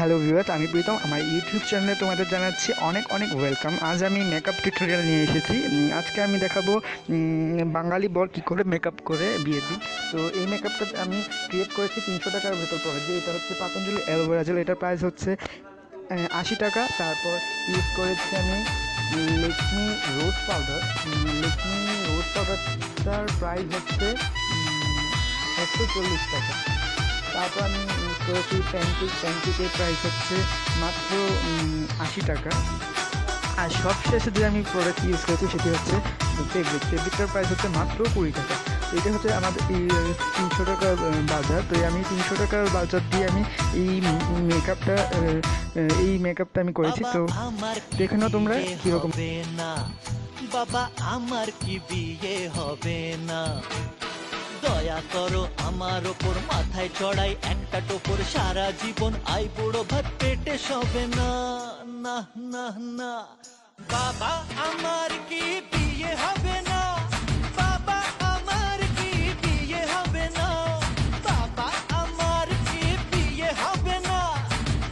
Hello viewers, আমি প্রীতম। আমার YouTube চ্যানেলে তোমাদের জানাচ্ছি অনেক অনেক ওয়েলকাম। আজ আমি মেকআপ টিউটোরিয়াল নিয়ে এসেছি। আজকে আমি দেখাবো বাঙালি বর কী করে মেকআপ করে বিয়ের দিন। তো এই মেকআপটা আমি ক্রিয়েট করেছি 300 টাকার ভেতর পড়ে, যে এটা হচ্ছে পাতঞ্জলি অ্যালোভেরা জেল। এটার প্রাইস হচ্ছে 80 টাকা। তারপর ইউজ করেছি আমি লেকমি রোজ পাউডার। লেকমি রোজ পাউডারটার প্রাইস হচ্ছে 140 টাকা। তারপর আমি ইউজ করেছি প্যানকেকের প্রাইস হচ্ছে মাত্র 80 টাকা। আর সবশেষে যে আমি প্রোডাক্ট ইউজ করেছি সেটি হচ্ছে ফেব্রিকটার প্রাইস হচ্ছে মাত্র 20 টাকা। তো এটা হচ্ছে আমাদের এই 300 টাকার বাজার। তো আমি 300 টাকার বাজার দিয়ে আমি এই মেকআপটা আমি করেছি। তো দেখে নাও তোমরা কীরকম। বাবা আমার কি বিয়ে হবে না, দয়া করো আমার ওপর, মাথায় চড়াই একটা টোপর, সারা জীবন আই বুড়ো ভাত পেটে সবে না। না না না, বাবা আমার কি বিয়ে হবে না, বাবা আমার কি বিয়ে হবে না, বাবা আমার কি বিয়ে হবে না,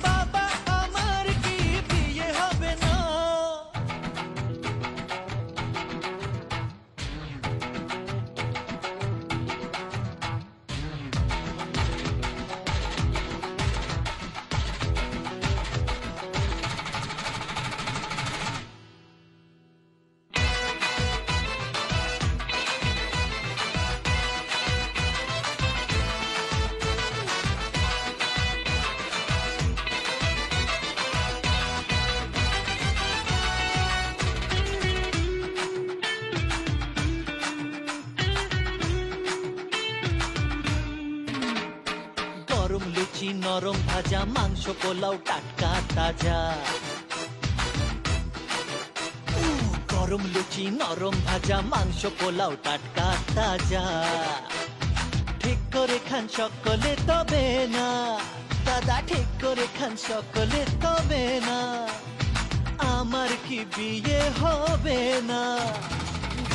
বাবা আমার কি বিয়ে হবে না। গরম লুচি নরম ভাজা, মাংস পোলাও টাটকা তাজা। গরম লুচি নরম ভাজা, মাংস পোলাও টাটকা তাজা। ঠিক করে খান সকলে তবে না, দাদা ঠিক করে খান সকলে তবে না, আমার কি বিয়ে হবে না,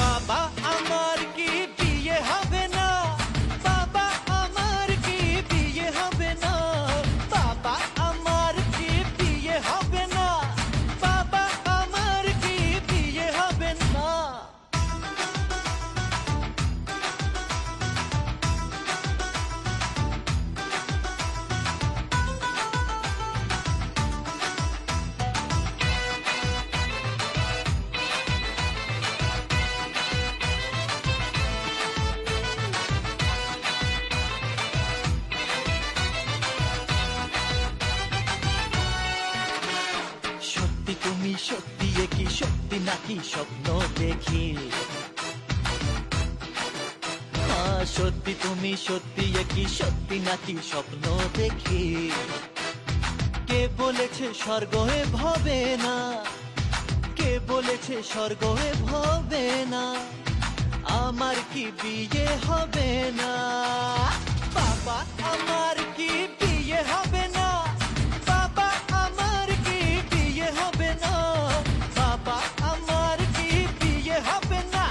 বাবা আমার কি বিয়ে হবে না, বাবা আমার কি বিয়ে হবে না, বাবা আমার কি বিয়ে হবে না, বাবা আমার কি বিয়ে হবে না। সত্যি তুমি সত্যি, কি সত্যি নাকি স্বপ্ন দেখি, সত্যি তুমি সত্যি, কি সত্যি নাকি স্বপ্ন দেখি। কে বলেছে স্বর্গ এ ভবে না, কে বলেছে স্বর্গ এ ভবে না, আমার কি বিয়ে হবে না, বাবা আমার কি বিয়ে হবে না, বাবা আমার কি বিয়ে হবে না, বাবা আমার কি বিয়ে হবে না,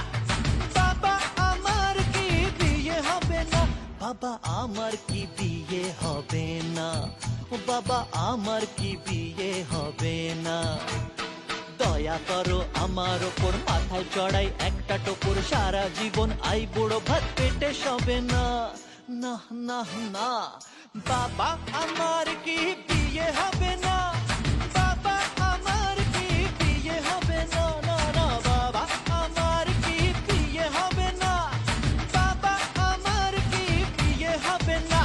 বাবা আমার কি বিয়ে হবে না, বাবা আমার কি বিয়ে হবে না, ও বাবা আমার কি বিয়ে হবে না। দয়া করো আমার ওপর, মাথায় চড়াই একটা টোপর, সারা জীবন আই বুড়ো ভাত পেটে সবে না। না না না, বাবা আমার কি বিয়ে হবে না, বাবা আমার কি বিয়ে হবে না, না না, বাবা আমার কি বিয়ে হবে না, বাবা আমার কি বিয়ে হবে না।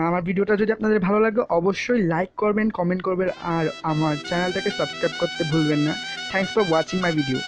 আমার ভিডিওটা যদি আপনাদের ভালো লাগে অবশ্যই লাইক করবেন, কমেন্ট করবেন, আর আমার চ্যানেলটাকে সাবস্ক্রাইব করতে ভুলবেন না। Thanks for watching my video.